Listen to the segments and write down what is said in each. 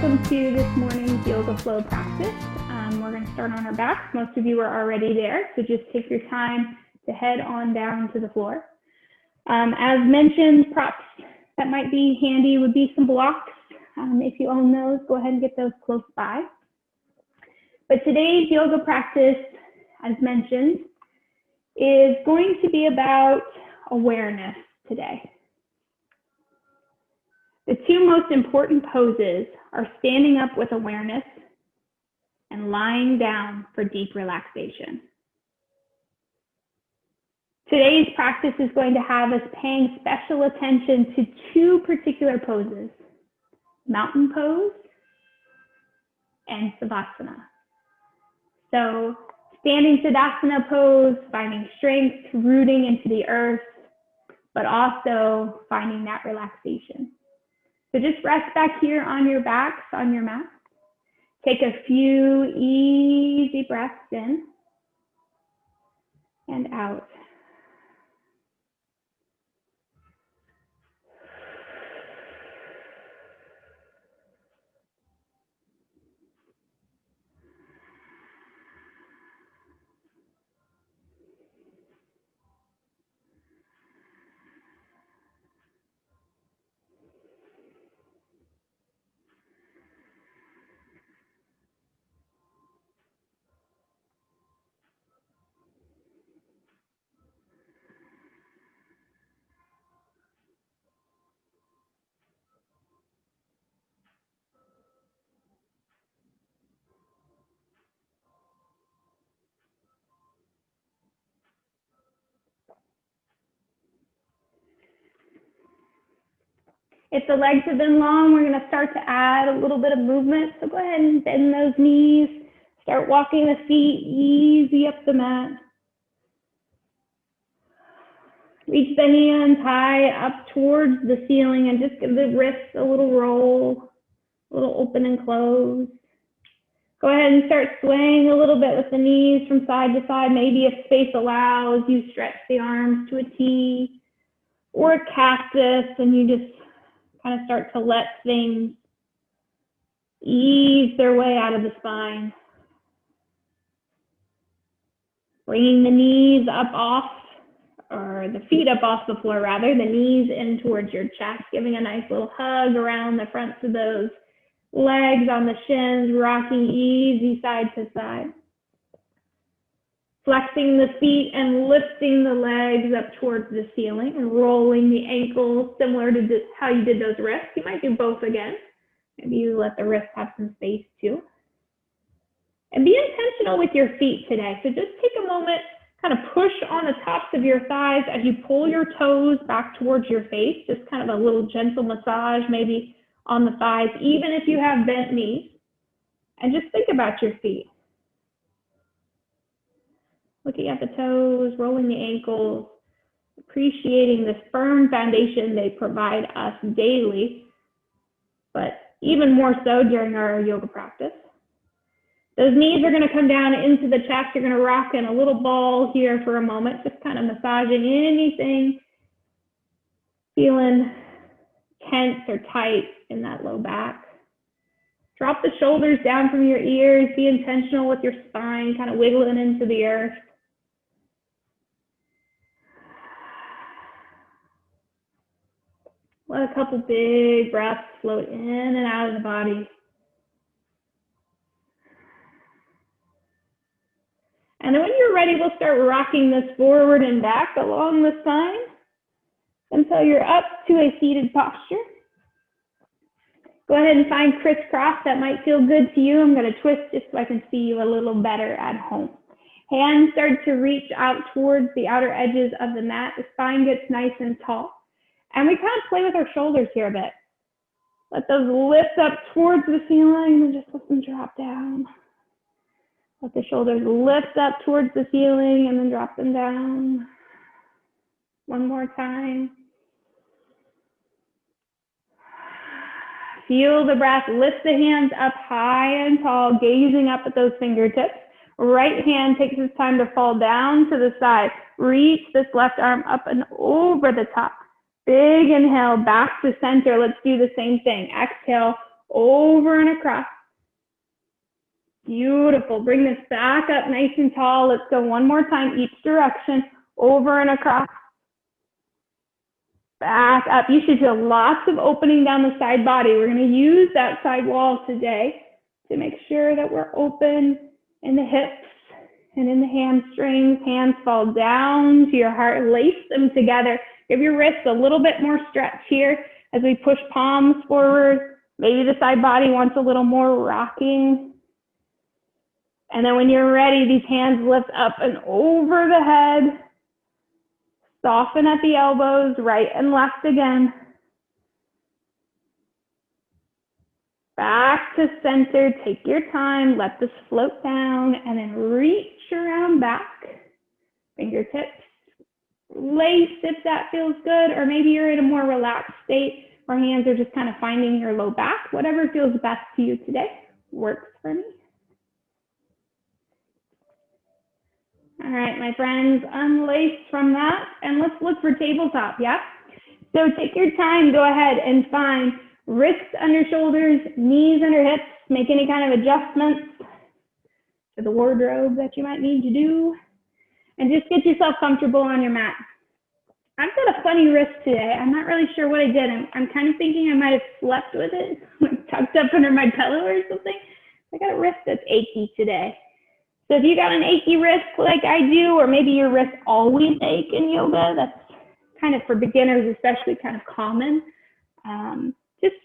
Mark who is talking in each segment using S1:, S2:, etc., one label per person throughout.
S1: welcome to this morning's yoga flow practice. We're going to start on our backs. Most of you are already there, so just take your time to head on down to the floor. As mentioned, props that might be handy would be some blocks. If you own those, go ahead and get those close by. But today's yoga practice, as mentioned, is going to be about awareness today. The two most important poses are standing up with awareness and lying down for deep relaxation. Today's practice is going to have us paying special attention to two particular poses, mountain pose and savasana. So standing Tadasana pose, finding strength, rooting into the earth, but also finding that relaxation. So just rest back here on your backs, on your mat. Take a few easy breaths in and out. If the legs have been long, we're going to start to add a little bit of movement. So go ahead and bend those knees. Start walking the feet easy up the mat. Reach the hands high up towards the ceiling and just give the wrists a little roll, a little open and close. Go ahead and start swaying a little bit with the knees from side to side. Maybe if space allows, you stretch the arms to a T or a cactus and you just kind of start to let things ease their way out of the spine. Bringing the knees up off, or the feet up off the floor rather, the knees in towards your chest, giving a nice little hug around the fronts of those legs on the shins, rocking easy side to side. Flexing the feet and lifting the legs up towards the ceiling and rolling the ankles similar to how you did those wrists. You might do both again. Maybe you let the wrists have some space too. And be intentional with your feet today. So just take a moment, kind of push on the tops of your thighs as you pull your toes back towards your face. Just kind of a little gentle massage maybe on the thighs, even if you have bent knees. And just think about your feet. Looking at the toes, rolling the ankles, appreciating this firm foundation they provide us daily, but even more so during our yoga practice. Those knees are going to come down into the chest. You're going to rock in a little ball here for a moment, just kind of massaging anything feeling tense or tight in that low back. Drop the shoulders down from your ears. Be intentional with your spine, kind of wiggling into the earth. Let a couple big breaths float in and out of the body. And then when you're ready, we'll start rocking this forward and back along the spine until you're up to a seated posture. Go ahead and find crisscross. That might feel good to you. I'm going to twist just so I can see you a little better at home. Hands start to reach out towards the outer edges of the mat. The spine gets nice and tall. And we kind of play with our shoulders here a bit. Let those lift up towards the ceiling and just let them drop down. Let the shoulders lift up towards the ceiling and then drop them down. One more time. Feel the breath. Lift the hands up high and tall, gazing up at those fingertips. Right hand takes its time to fall down to the side. Reach this left arm up and over the top. Big inhale, back to center. Let's do the same thing. Exhale, over and across. Beautiful. Bring this back up nice and tall. Let's go one more time, each direction, over and across. Back up. You should feel lots of opening down the side body. We're going to use that side wall today to make sure that we're open in the hips and in the hamstrings. Hands fall down to your heart. Lace them together. Give your wrists a little bit more stretch here as we push palms forward. Maybe the side body wants a little more rocking. And then when you're ready, these hands lift up and over the head. Soften at the elbows, right and left again. Back to center, take your time, let this float down, and then reach around back. Fingertips, lace if that feels good, or maybe you're in a more relaxed state where hands are just kind of finding your low back. Whatever feels best to you today works for me. All right, my friends, unlace from that, and let's look for tabletop, yeah? So take your time, go ahead and find wrists under shoulders, knees under hips, make any kind of adjustments to the wardrobe that you might need to do, and just get yourself comfortable on your mat. I've got a funny wrist today. I'm not really sure what I did. I'm kind of thinking I might have slept with it, tucked up under my pillow or something. I got a wrist that's achy today. So if you got an achy wrist like I do, or maybe your wrists always ache in yoga, that's kind of for beginners especially kind of common. Just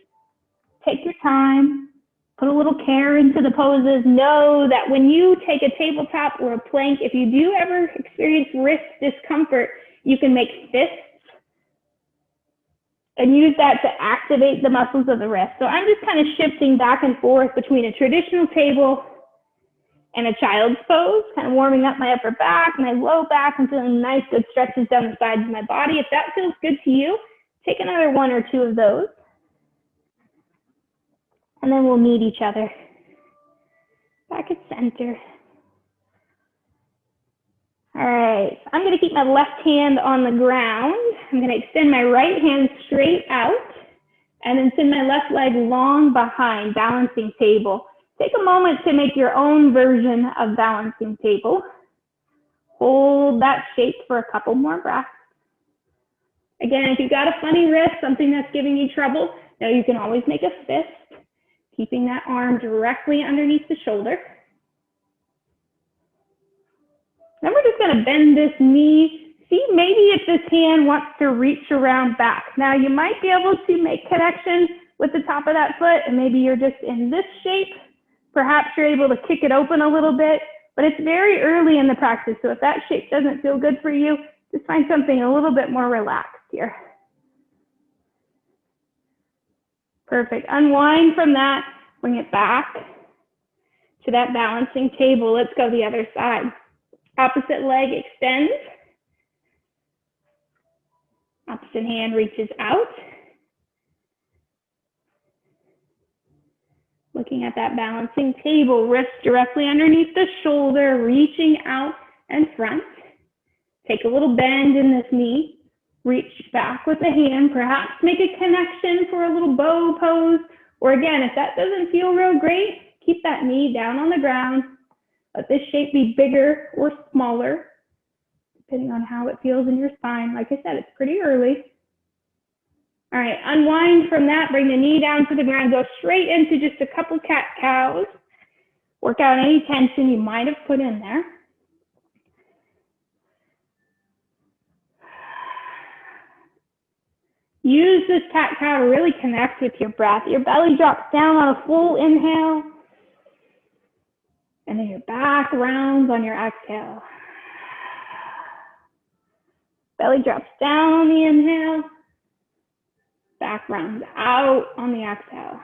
S1: take your time, put a little care into the poses. Know that when you take a tabletop or a plank, if you do ever experience wrist discomfort, you can make fists and use that to activate the muscles of the wrist. So I'm just kind of shifting back and forth between a traditional table and a child's pose, kind of warming up my upper back, my low back, and feeling nice, good stretches down the sides of my body. If that feels good to you, take another one or two of those. And then we'll meet each other back at center. All right, so I'm going to keep my left hand on the ground. I'm going to extend my right hand straight out and then send my left leg long behind, balancing table. Take a moment to make your own version of balancing table. Hold that shape for a couple more breaths. Again, if you've got a funny wrist, something that's giving you trouble, now you can always make a fist, keeping that arm directly underneath the shoulder. Then we're just going to bend this knee. See, maybe if this hand wants to reach around back. Now you might be able to make connection with the top of that foot, and maybe you're just in this shape. Perhaps you're able to kick it open a little bit, but it's very early in the practice. So if that shape doesn't feel good for you, just find something a little bit more relaxed here. Perfect. Unwind from that, bring it back to that balancing table. Let's go the other side. Opposite leg extends. Opposite hand reaches out. Looking at that balancing table, wrist directly underneath the shoulder, reaching out and front. Take a little bend in this knee. Reach back with the hand, perhaps make a connection for a little bow pose. Or again, if that doesn't feel real great, keep that knee down on the ground. Let this shape be bigger or smaller, depending on how it feels in your spine. Like I said, it's pretty early. All right, unwind from that, bring the knee down to the ground, go straight into just a couple cat-cows. Work out any tension you might have put in there. Use this cat-cow to really connect with your breath. Your belly drops down on a full inhale, and then your back rounds on your exhale. Belly drops down on the inhale. Back rounds out on the exhale.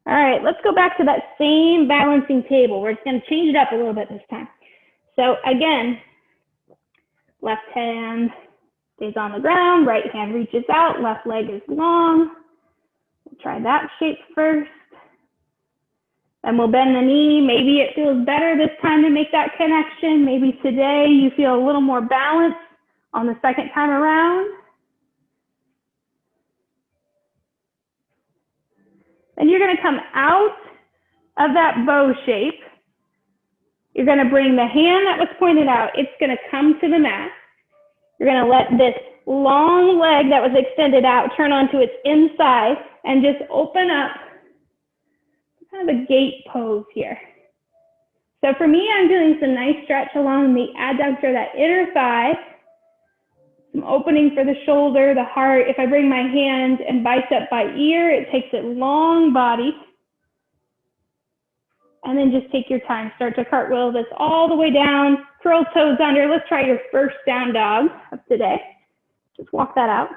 S1: All right, let's go back to that same balancing table. We're just going to change it up a little bit this time. So again, left hand stays on the ground, right hand reaches out, left leg is long. We'll try that shape first. Then we'll bend the knee. Maybe it feels better this time to make that connection. Maybe today you feel a little more balance on the second time around. Then you're going to come out of that bow shape. You're going to bring the hand that was pointed out. It's going to come to the mat. You're going to let this long leg that was extended out turn onto its inside and just open up, kind of a gate pose here. So for me, I'm doing some nice stretch along the adductor, that inner thigh, some opening for the shoulder, the heart. If I bring my hand and bicep by ear, it takes it long body. And then just take your time. Start to cartwheel this all the way down, curl toes under. Let's try your first down dog of today. Just walk that out.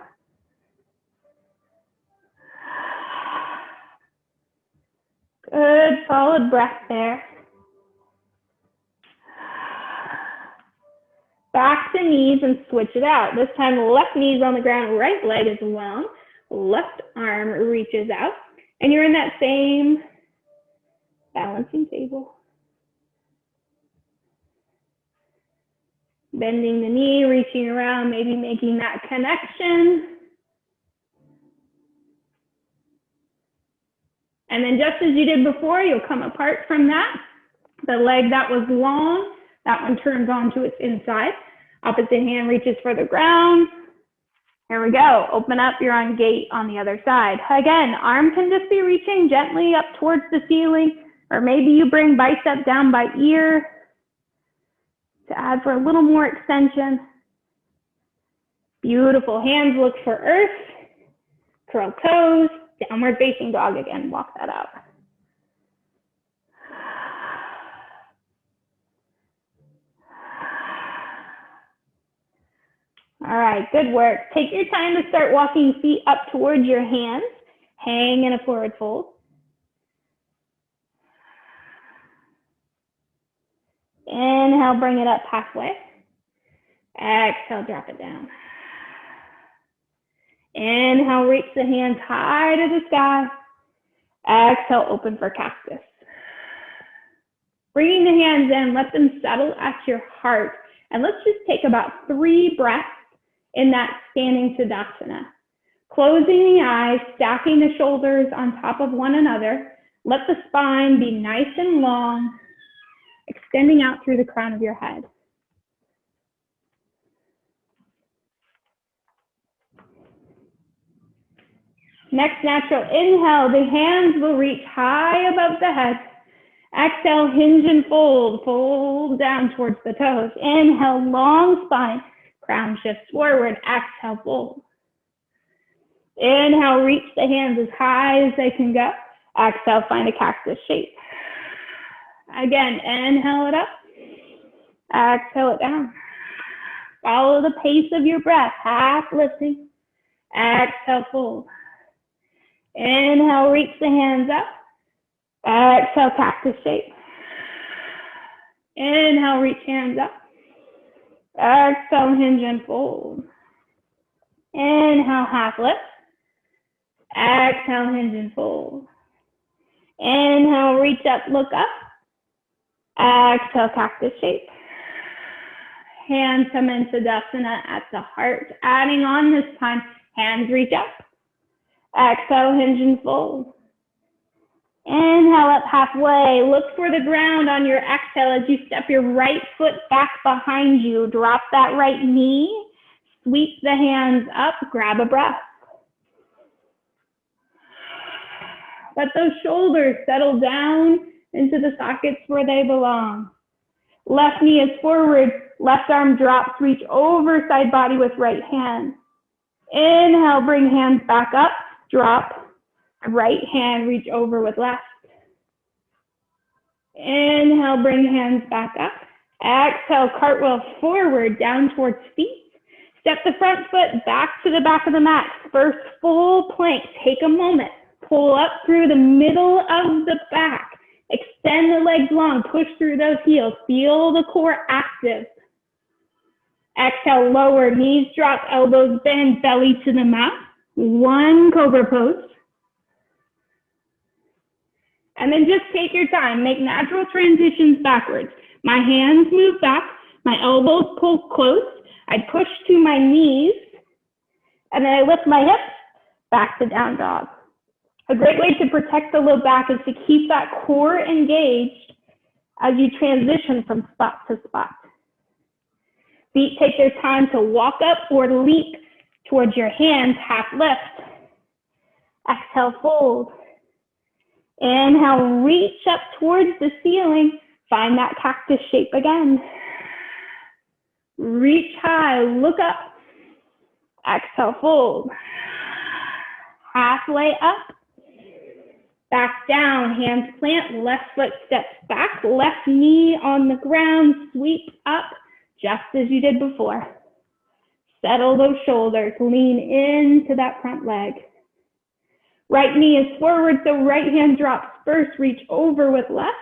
S1: Good, solid breath there. Back to knees and switch it out. This time, left knee's on the ground, right leg is long, left arm reaches out, and you're in that same balancing table. Bending the knee, reaching around, maybe making that connection. And then just as you did before, you'll come apart from that. The leg that was long, that one turns onto its inside. Opposite hand reaches for the ground. Here we go. Open up, you're on gate on the other side. Again, arm can just be reaching gently up towards the ceiling, or maybe you bring bicep down by ear to add for a little more extension. Beautiful. Hands look for earth. Curl toes. Downward facing dog again. Walk that out. All right, good work. Take your time to start walking feet up towards your hands. Hang in a forward fold. Inhale, bring it up halfway. Exhale, drop it down. Inhale, reach the hands high to the sky. Exhale, open for cactus. Bringing the hands in, let them settle at your heart. And let's just take about 3 breaths in that standing Tadasana. Closing the eyes, stacking the shoulders on top of one another. Let the spine be nice and long, extending out through the crown of your head. Next natural inhale, the hands will reach high above the head. Exhale, hinge and fold, fold down towards the toes. Inhale, long spine, crown shifts forward. Exhale, fold. Inhale, reach the hands as high as they can go. Exhale, find a cactus shape. Again, inhale it up. Exhale it down. Follow the pace of your breath, half lifting. Exhale, fold. Inhale, reach the hands up. Exhale, cactus shape. Inhale, reach hands up. Exhale, hinge and fold. Inhale, half lift. Exhale, hinge and fold. Inhale, reach up, look up. Exhale, cactus shape. Hands come into Tadasana at the heart. Adding on this time, hands reach up. Exhale, hinge and fold. Inhale up halfway. Look for the ground on your exhale as you step your right foot back behind you. Drop that right knee. Sweep the hands up. Grab a breath. Let those shoulders settle down into the sockets where they belong. Left knee is forward. Left arm drops. Reach over side body with right hand. Inhale, bring hands back up. Drop. Right hand, reach over with left. Inhale, bring hands back up. Exhale, cartwheel forward, down towards feet. Step the front foot back to the back of the mat. First full plank. Take a moment. Pull up through the middle of the back. Extend the legs long. Push through those heels. Feel the core active. Exhale, lower, knees drop, elbows bend, belly to the mat. One cobra pose. And then just take your time. Make natural transitions backwards. My hands move back. My elbows pull close. I push to my knees. And then I lift my hips back to down dog. A great way to protect the low back is to keep that core engaged as you transition from spot to spot. Feet take their time to walk up or leap towards your hands, half lift. Exhale, fold. Inhale, reach up towards the ceiling. Find that cactus shape again. Reach high, look up. Exhale, fold. Halfway up. Back down, hands plant, left foot steps back, left knee on the ground, sweep up, just as you did before. Settle those shoulders, lean into that front leg. Right knee is forward, so right hand drops first, reach over with left.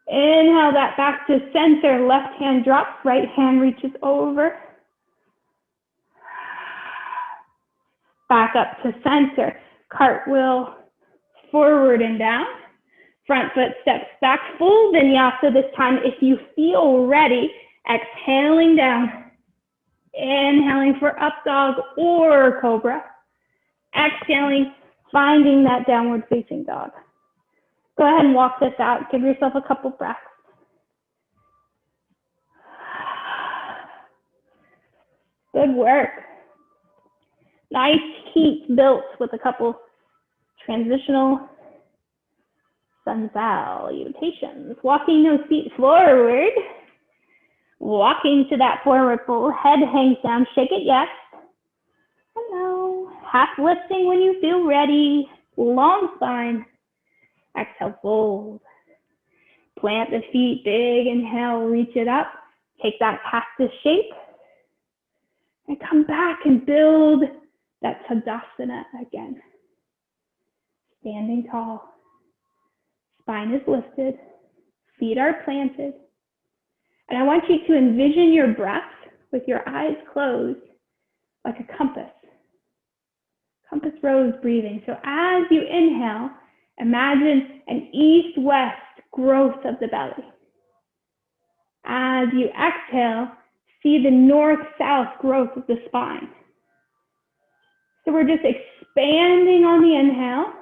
S1: Inhale that back to center, left hand drops, right hand reaches over. Back up to center, cartwheel forward and down. Front foot steps back, full vinyasa this time. If you feel ready, exhaling down. Inhaling for up dog or cobra. Exhaling, finding that downward facing dog. Go ahead and walk this out. Give yourself a couple breaths. Good work. Nice heat built with a couple transitional sun salutations. Walking those feet forward. Walking to that forward fold. Head hangs down. Shake it, yes. Hello. Half lifting when you feel ready. Long spine. Exhale, fold. Plant the feet, big inhale, reach it up. Take that cactus shape. And come back and build that Tadasana again. Standing tall. Spine is lifted. Feet are planted. And I want you to envision your breath with your eyes closed like a compass. Compass rose breathing. So as you inhale, imagine an east-west growth of the belly. As you exhale, see the north-south growth of the spine. So we're just expanding on the inhale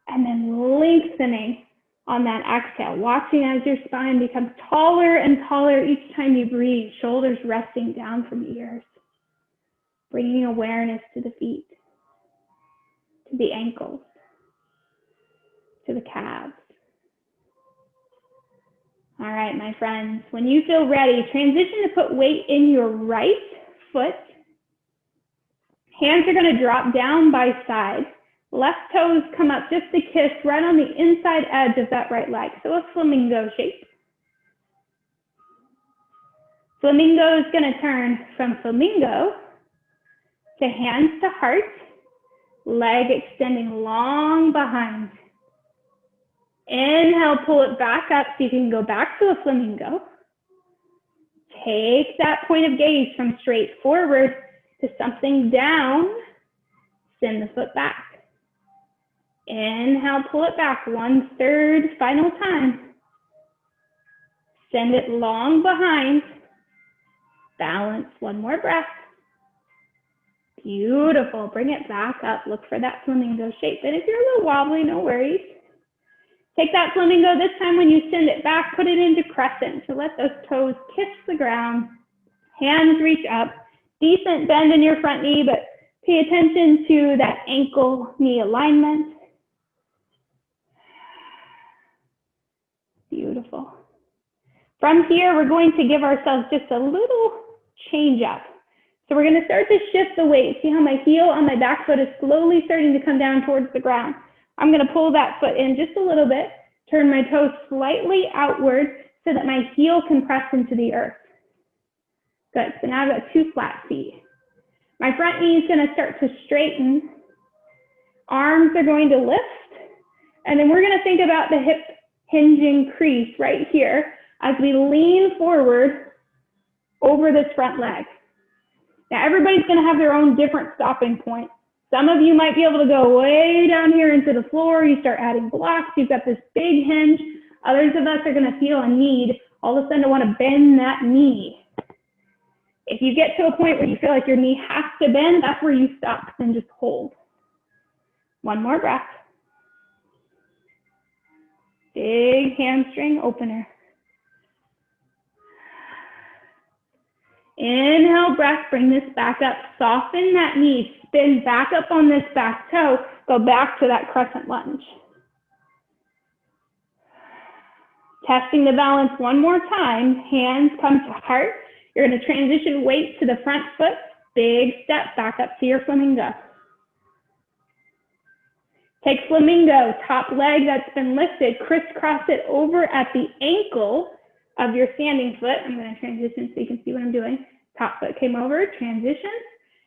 S1: and then lengthening on that exhale, watching as your spine becomes taller and taller each time you breathe, shoulders resting down from ears, bringing awareness to the feet, to the ankles, to the calves. All right, my friends, when you feel ready, transition to put weight in your right foot. Hands are going to drop down by side. Left toes come up just a kiss right on the inside edge of that right leg. So a flamingo shape. Flamingo is going to turn from flamingo to hands to heart, leg extending long behind. Inhale, pull it back up so you can go back to a flamingo. Take that point of gaze from straight forward to something down. Send the foot back. Inhale, pull it back 1/3 final time. Send it long behind. Balance, one more breath. Beautiful, bring it back up. Look for that flamingo shape. And if you're a little wobbly, no worries. Take that flamingo. This time when you send it back, put it into crescent. So let those toes kiss the ground. Hands reach up. Decent bend in your front knee, but pay attention to that ankle-knee alignment. Beautiful. From here, we're going to give ourselves just a little change up. So we're going to start to shift the weight. See how my heel on my back foot is slowly starting to come down towards the ground. I'm going to pull that foot in just a little bit, turn my toes slightly outward so that my heel can press into the earth. Good. So now I've got 2 flat feet. My front knee is going to start to straighten. Arms are going to lift. And then we're going to think about the hip hinging crease right here as we lean forward over this front leg. Now everybody's going to have their own different stopping point. Some of you might be able to go way down here into the floor. You start adding blocks. You've got this big hinge. Others of us are going to feel a need all of a sudden to want to bend that knee. If you get to a point where you feel like your knee has to bend, that's where you stop and just hold. One more breath. Big hamstring opener. Inhale, breath, bring this back up. Soften that knee, spin back up on this back toe. Go back to that crescent lunge. Testing the balance one more time. Hands come to heart. You're going to transition weight to the front foot. Big step back up to your flamingo. Take flamingo, top leg that's been lifted, crisscross it over at the ankle of your standing foot. I'm going to transition so you can see what I'm doing. Top foot came over, transition,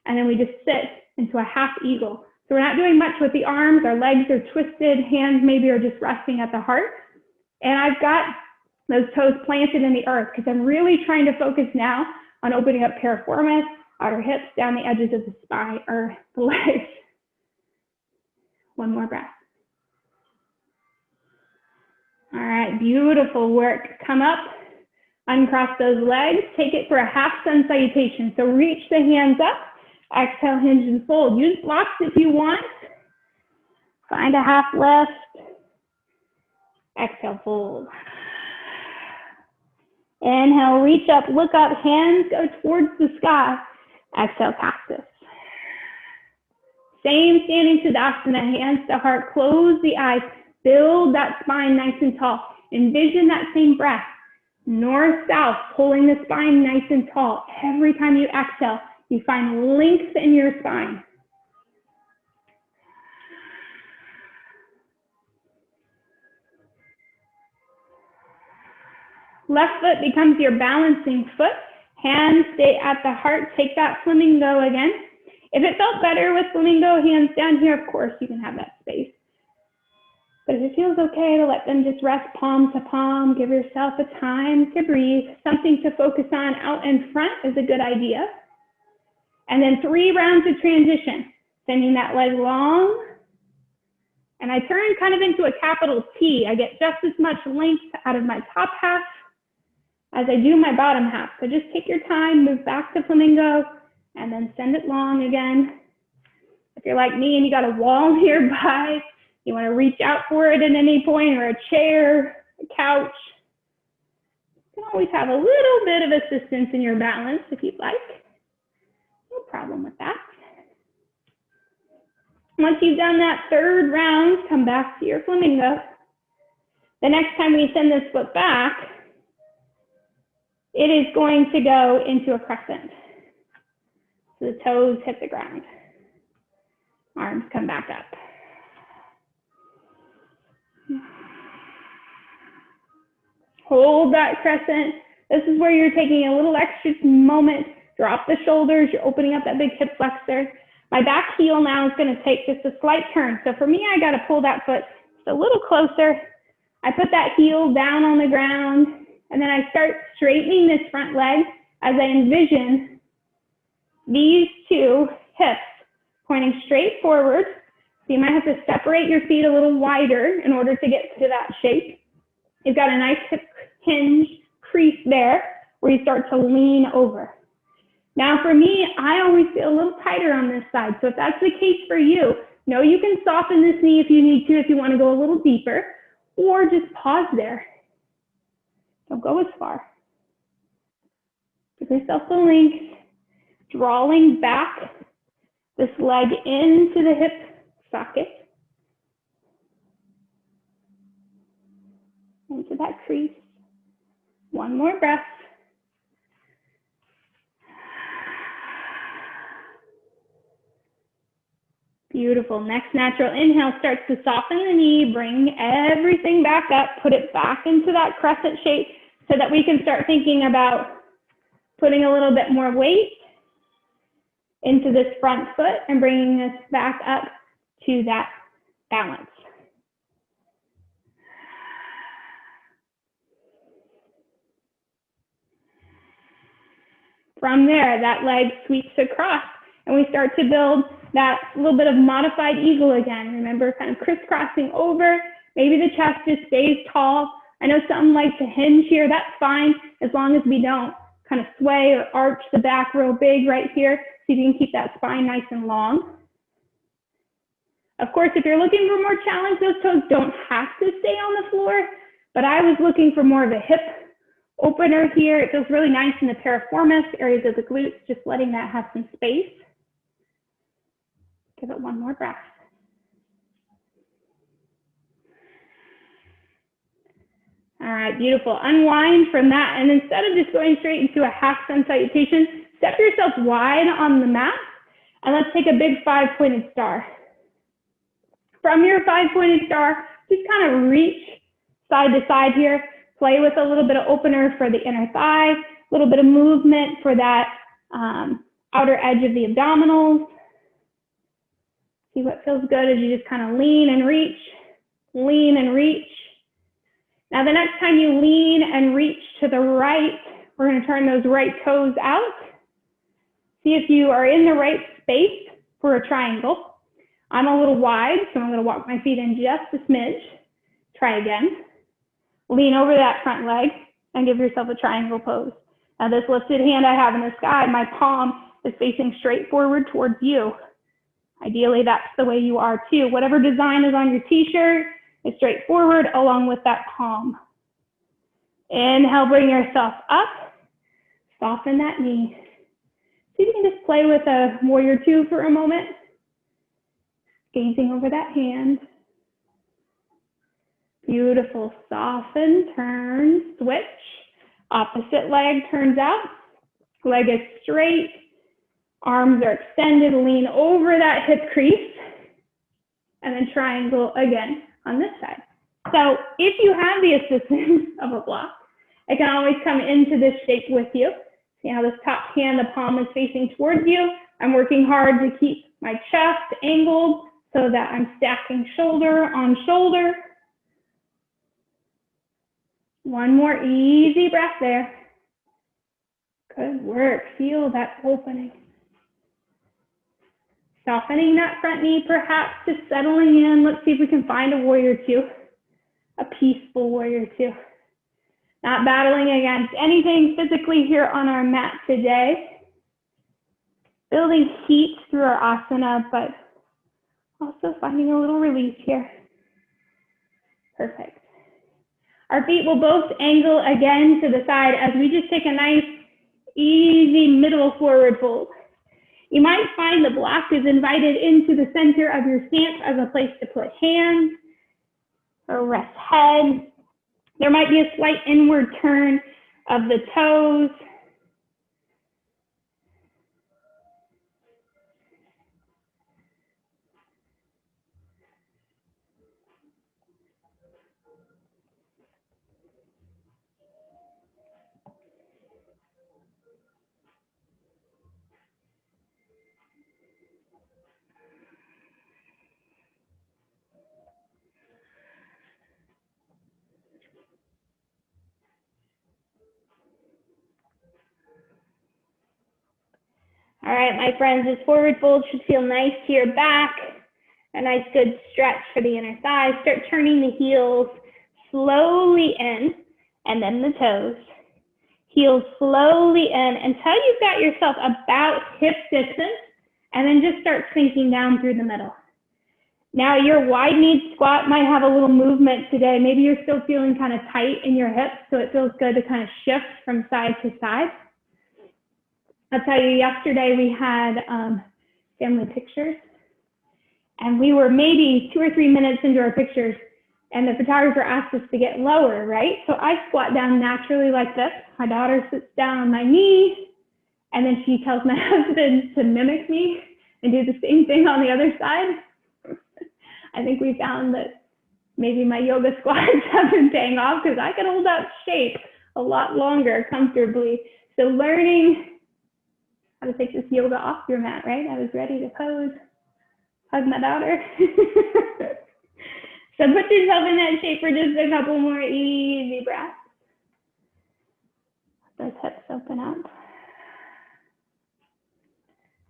S1: and then we just sit into a half eagle. So we're not doing much with the arms. Our legs are twisted. Hands maybe are just resting at the heart. And I've got those toes planted in the earth because I'm really trying to focus now on opening up piriformis, outer hips, down the edges of the spine or the legs. One more breath. All right, beautiful work. Come up, uncross those legs, take it for a half sun salutation. So reach the hands up, exhale, hinge and fold. Use blocks if you want. Find a half lift. Exhale, fold. Inhale, reach up, look up, hands go towards the sky. Exhale, cactus. Same standing Tadasana, hands to heart, close the eyes, build that spine nice and tall. Envision that same breath, north-south, pulling the spine nice and tall. Every time you exhale, you find length in your spine. Left foot becomes your balancing foot. Hands stay at the heart. Take that flamingo again. If it felt better with flamingo, hands down here, of course, you can have that space. But if it feels okay to let them just rest palm to palm, give yourself a time to breathe. Something to focus on out in front is a good idea. And then 3 rounds of transition. Sending that leg long. And I turn kind of into a capital T. I get just as much length out of my top half as I do my bottom half. So just take your time, move back to flamingo, and then send it long again. If you're like me and you got a wall nearby, you want to reach out for it at any point, or a chair, a couch. You can always have a little bit of assistance in your balance if you'd like. No problem with that. Once you've done that 3rd round, come back to your flamingo. The next time we send this foot back, it is going to go into a crescent. So the toes hit the ground. Arms come back up. Hold that crescent. This is where you're taking a little extra moment. Drop the shoulders. You're opening up that big hip flexor. My back heel now is going to take just a slight turn. So for me, I got to pull that foot just a little closer. I put that heel down on the ground, and then I start straightening this front leg as I envision these 2 hips pointing straight forward. So you might have to separate your feet a little wider in order to get to that shape. You've got a nice hip hinge crease there where you start to lean over. Now for me, I always feel a little tighter on this side. So if that's the case for you, know you can soften this knee if you need to, if you want to go a little deeper, or just pause there. Don't go as far. Give yourself the length, drawing back this leg into the hip socket, into that crease. One more breath. Beautiful. Next natural inhale starts to soften the knee, bring everything back up, put it back into that crescent shape so that we can start thinking about putting a little bit more weight into this front foot and bringing us back up to that balance. From there, that leg sweeps across and we start to build that little bit of modified eagle again. Remember, kind of crisscrossing over. Maybe the chest just stays tall. I know some like to hinge here. That's fine as long as we don't kind of sway or arch the back real big right here. See if you can keep that spine nice and long. Of course, if you're looking for more challenge, those toes don't have to stay on the floor, but I was looking for more of a hip opener here. It feels really nice in the piriformis, areas of the glutes, just letting that have some space. Give it one more breath. All right, beautiful. Unwind from that, and instead of just going straight into a half sun salutation, step yourself wide on the mat, and let's take a big 5-pointed star. From your 5-pointed star, just kind of reach side to side here. Play with a little bit of opener for the inner thigh, a little bit of movement for that outer edge of the abdominals. See what feels good as you just kind of lean and reach, lean and reach. Now the next time you lean and reach to the right, we're going to turn those right toes out. See if you are in the right space for a triangle. I'm a little wide, so I'm going to walk my feet in just a smidge. Try again. Lean over that front leg and give yourself a triangle pose. Now this lifted hand I have in the sky, my palm is facing straight forward towards you. Ideally, that's the way you are too. Whatever design is on your t-shirt is straight forward along with that palm. Inhale, bring yourself up. Soften that knee. See if you can just play with a warrior two for a moment. Gazing over that hand. Beautiful. Soften, turn, switch. Opposite leg turns out. Leg is straight. Arms are extended. Lean over that hip crease. And then triangle again on this side. So if you have the assistance of a block, I can always come into this shape with you. See how this top hand, the palm is facing towards you. I'm working hard to keep my chest angled so that I'm stacking shoulder on shoulder. One more easy breath there. Good work. Feel that opening. Softening that front knee, perhaps just settling in. Let's see if we can find a warrior two, a peaceful warrior two. Not battling against anything physically here on our mat today. Building heat through our asana, but also finding a little release here. Perfect. Our feet will both angle again to the side as we just take a nice, easy middle forward fold. You might find the block is invited into the center of your stance as a place to put hands or rest head. There might be a slight inward turn of the toes. All right, my friends, this forward fold should feel nice to your back. A nice good stretch for the inner thighs. Start turning the heels slowly in and then the toes. Heels slowly in until you've got yourself about hip distance and then just start sinking down through the middle. Now your wide knee squat might have a little movement today. Maybe you're still feeling kind of tight in your hips, so it feels good to kind of shift from side to side. I'll tell you, yesterday we had family pictures, and we were maybe 2 or 3 minutes into our pictures, and the photographer asked us to get lower, right? So I squat down naturally like this. My daughter sits down on my knee, and then she tells my husband to mimic me and do the same thing on the other side. I think we found that maybe my yoga squats have been paying off because I can hold that shape a lot longer comfortably. So learning how to take this yoga off your mat, right? I was ready to pose, hug my daughter. So put yourself in that shape for just a couple more easy breaths. Let those hips open up.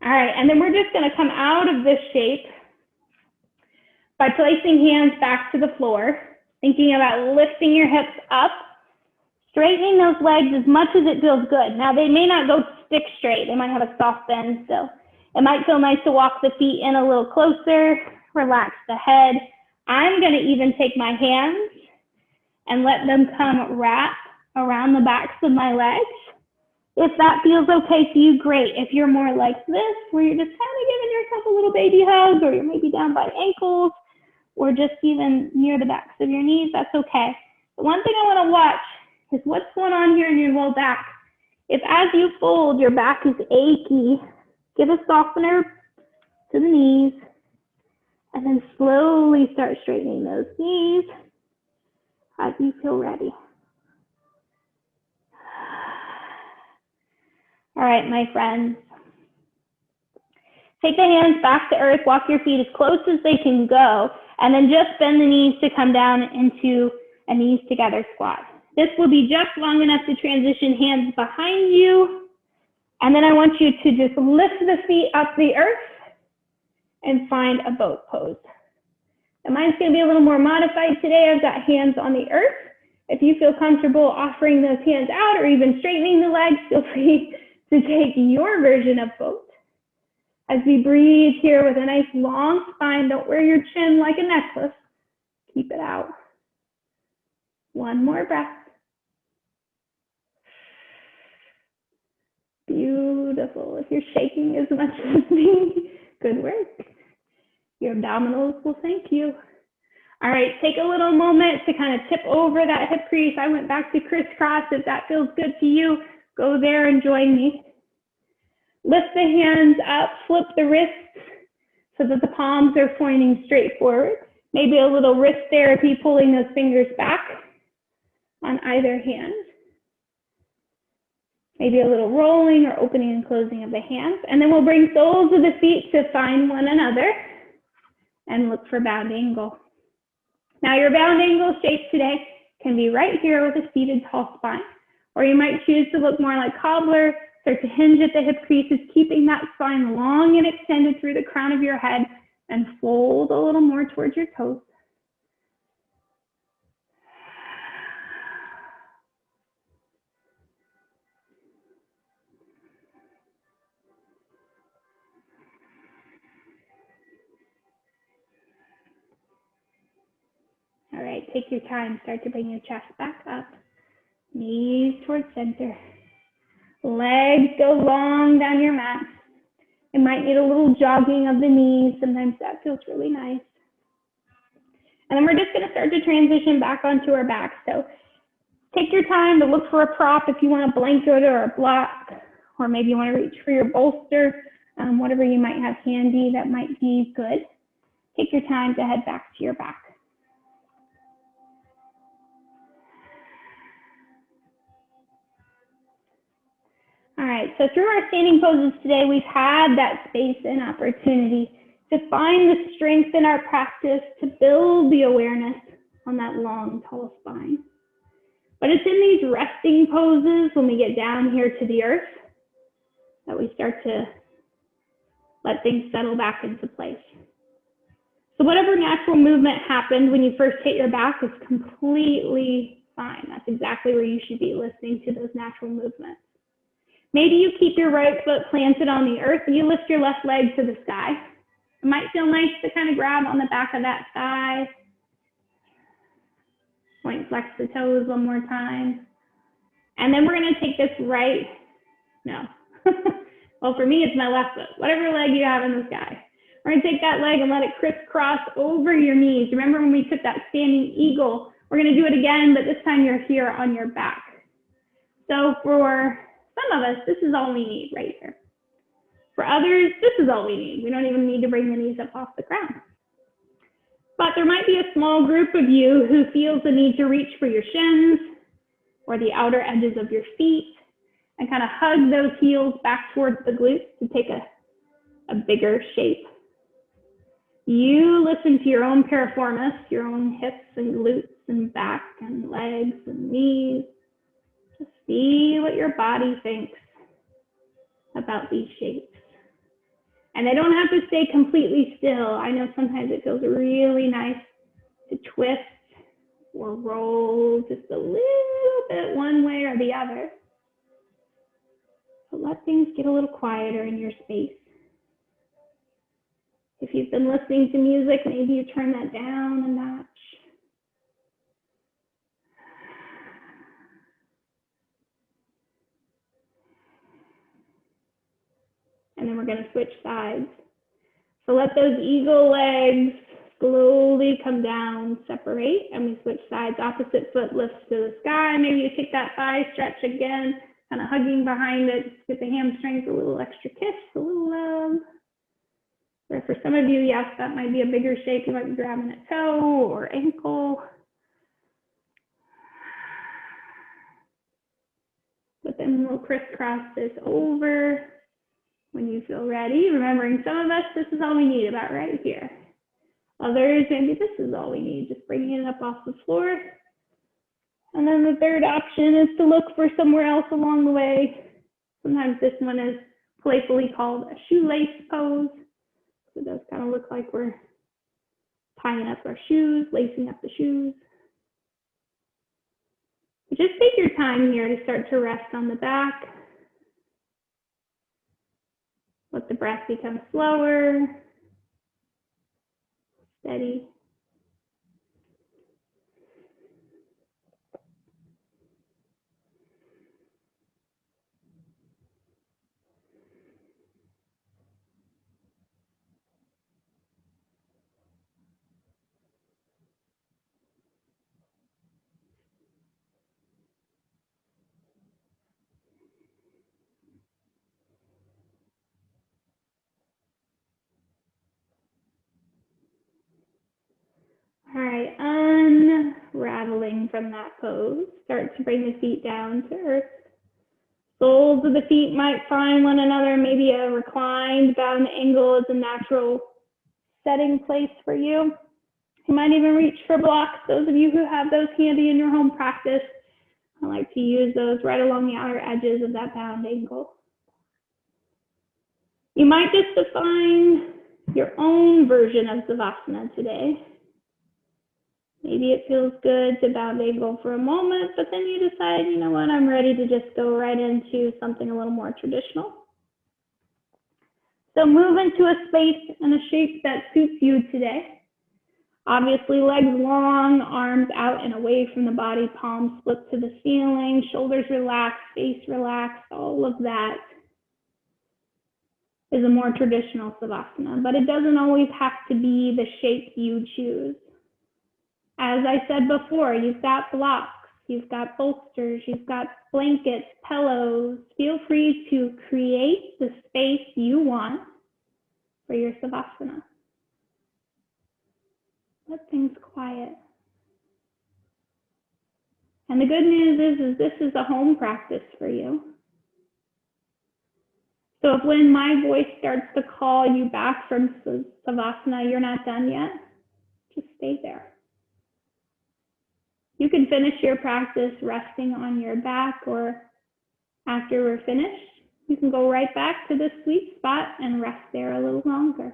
S1: All right, and then we're just gonna come out of this shape by placing hands back to the floor, thinking about lifting your hips up, Straightening those legs as much as it feels good. Now, they may not go stick straight. They might have a soft bend still. It might feel nice to walk the feet in a little closer, relax the head. I'm going to even take my hands and let them come wrap around the backs of my legs. If that feels okay to you, great. If you're more like this, where you're just kind of giving yourself a little baby hug, or you're maybe down by ankles, or just even near the backs of your knees, that's okay. The one thing I want to watch is what's going on here in your low back. If as you fold, your back is achy, give a softener to the knees, and then slowly start straightening those knees as you feel ready. All right, my friends. Take the hands back to earth, walk your feet as close as they can go, and then just bend the knees to come down into a knees together squat. This will be just long enough to transition hands behind you. And then I want you to just lift the feet up the earth and find a boat pose. And mine's going to be a little more modified today. I've got hands on the earth. If you feel comfortable offering those hands out or even straightening the legs, feel free to take your version of boat. As we breathe here with a nice long spine, don't wear your chin like a necklace. Keep it out. One more breath. Beautiful. If you're shaking as much as me, good work. Your abdominals will thank you. All right, take a little moment to kind of tip over that hip crease. I went back to crisscross. If that feels good to you, go there and join me. Lift the hands up, flip the wrists so that the palms are pointing straight forward. Maybe a little wrist therapy, pulling those fingers back on either hand. Maybe a little rolling or opening and closing of the hands. And then we'll bring soles of the feet to find one another and look for bound angle. Now your bound angle shape today can be right here with a seated tall spine, or you might choose to look more like cobbler, start to hinge at the hip creases, keeping that spine long and extended through the crown of your head, and fold a little more towards your toes. All right, take your time. Start to bring your chest back up. Knees towards center. Legs go long down your mat. You might need a little jogging of the knees. Sometimes that feels really nice. And then we're just going to start to transition back onto our back. So take your time to look for a prop if you want a blanket or a block, or maybe you want to reach for your bolster, whatever you might have handy that might be good. Take your time to head back to your back. All right, so through our standing poses today, we've had that space and opportunity to find the strength in our practice to build the awareness on that long, tall spine. But it's in these resting poses when we get down here to the earth that we start to let things settle back into place. So whatever natural movement happened when you first hit your back is completely fine. That's exactly where you should be, listening to those natural movements. Maybe you keep your right foot planted on the earth and you lift your left leg to the sky. It might feel nice to kind of grab on the back of that thigh. Point, flex the toes one more time. And then we're going to take this right, well, for me, it's my left foot, whatever leg you have in the sky. We're going to take that leg and let it crisscross over your knees. Remember when we took that standing eagle? We're going to do it again, but this time you're here on your back. So for some of us, this is all we need right here. For others, this is all we need. We don't even need to bring the knees up off the ground. But there might be a small group of you who feels the need to reach for your shins or the outer edges of your feet and kind of hug those heels back towards the glutes to take a bigger shape. You listen to your own piriformis, your own hips and glutes and back and legs and knees. Just see what your body thinks about these shapes. And they don't have to stay completely still. I know sometimes it feels really nice to twist or roll just a little bit one way or the other. But let things get a little quieter in your space. If you've been listening to music, maybe you turn that down a notch. And then we're going to switch sides. So let those eagle legs slowly come down, separate, and we switch sides. Opposite foot lifts to the sky. Maybe you take that thigh stretch again, kind of hugging behind it. Get the hamstrings a little extra kiss, a little love. Or for some of you, yes, that might be a bigger shake. You might be grabbing a toe or ankle. But then we'll crisscross this over when you feel ready. Remembering some of us, this is all we need about right here. Others, maybe this is all we need, just bringing it up off the floor. And then the third option is to look for somewhere else along the way. Sometimes this one is playfully called a shoelace pose. So it does kind of look like we're tying up our shoes, lacing up the shoes. But just take your time here to start to rest on the back. Let the breath become slower, steady. All right, unraveling from that pose. Start to bring the feet down to earth. Soles of the feet might find one another. Maybe a reclined bound angle is a natural setting place for you. You might even reach for blocks. Those of you who have those handy in your home practice, I like to use those right along the outer edges of that bound angle. You might just define your own version of savasana today. Maybe it feels good to bound angle for a moment, but then you decide, you know what, I'm ready to just go right into something a little more traditional. So move into a space and a shape that suits you today. Obviously, legs long, arms out and away from the body, palms split to the ceiling, shoulders relaxed, face relaxed, all of that is a more traditional savasana, but it doesn't always have to be the shape you choose. As I said before, you've got blocks, you've got bolsters, you've got blankets, pillows. Feel free to create the space you want for your savasana. Let things quiet. And the good news is this is a home practice for you. So if when my voice starts to call you back from savasana, you're not done yet, just stay there. You can finish your practice resting on your back, or after we're finished, you can go right back to the sweet spot and rest there a little longer.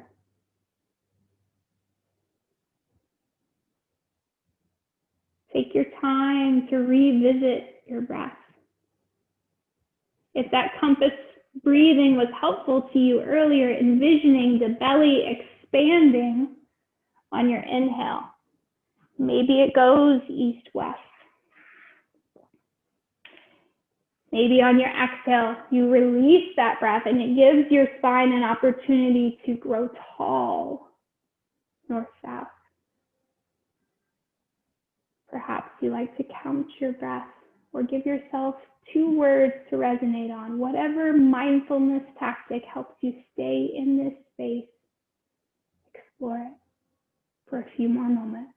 S1: Take your time to revisit your breath. If that compass breathing was helpful to you earlier, envisioning the belly expanding on your inhale. Maybe it goes east-west. Maybe on your exhale, you release that breath and it gives your spine an opportunity to grow tall, north-south. Perhaps you like to count your breath or give yourself 2 words to resonate on. Whatever mindfulness tactic helps you stay in this space, explore it for a few more moments.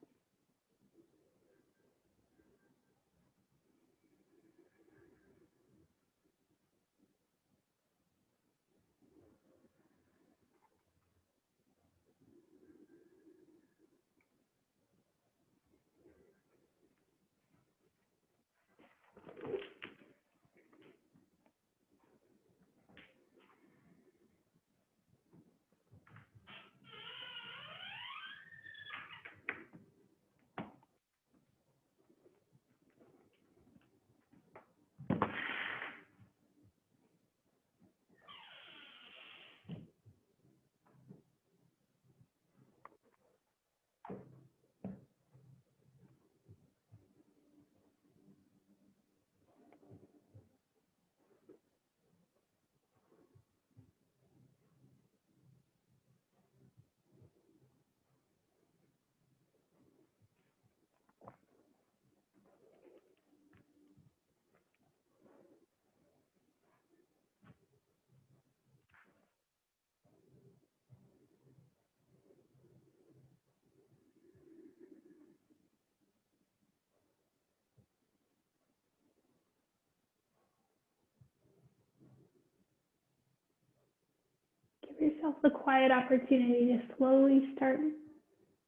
S1: yourself the quiet opportunity to slowly start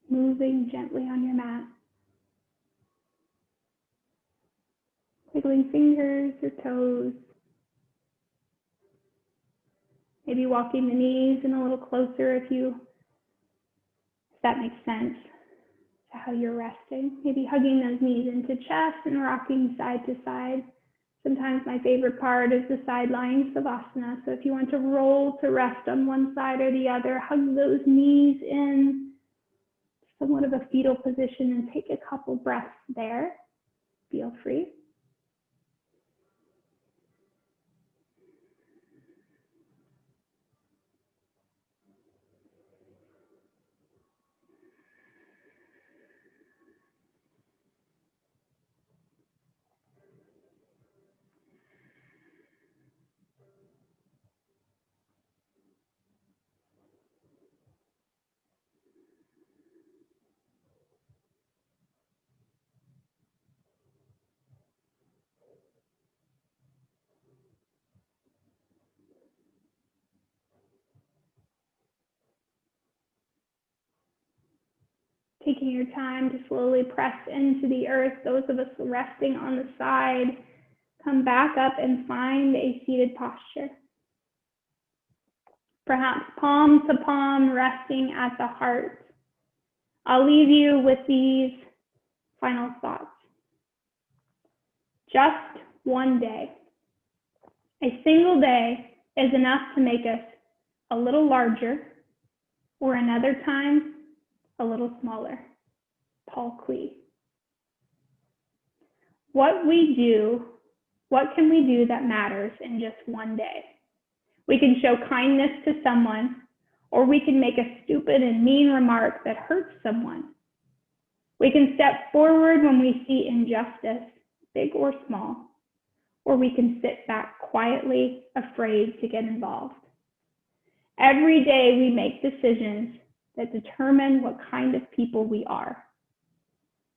S1: moving gently on your mat. Wiggling fingers or toes. Maybe walking the knees in a little closer if that makes sense to how you're resting. Maybe hugging those knees into chest and rocking side to side. Sometimes my favorite part is the side lying savasana. So if you want to roll to rest on one side or the other, hug those knees in somewhat of a fetal position and take a couple breaths there. Feel free. Taking your time to slowly press into the earth. Those of us resting on the side, come back up and find a seated posture. Perhaps palm to palm, resting at the heart. I'll leave you with these final thoughts. Just one day. A single day is enough to make us a little larger, or another time, a little smaller. Paul Klee. What can we do that matters in just one day? We can show kindness to someone, or we can make a stupid and mean remark that hurts someone. We can step forward when we see injustice, big or small, or we can sit back quietly, afraid to get involved. Every day we make decisions that determine what kind of people we are.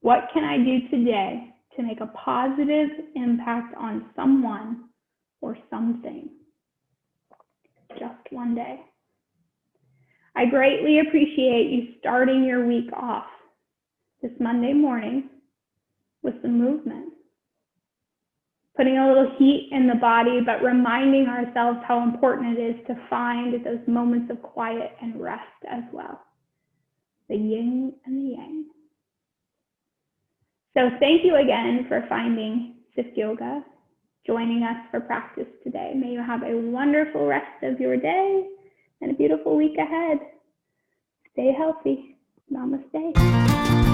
S1: What can I do today to make a positive impact on someone or something? Just one day. I greatly appreciate you starting your week off this Monday morning with some movement. Putting a little heat in the body, but reminding ourselves how important it is to find those moments of quiet and rest as well. The yin and the yang. So thank you again for finding Sift Yoga, joining us for practice today. May you have a wonderful rest of your day and a beautiful week ahead. Stay healthy. Namaste.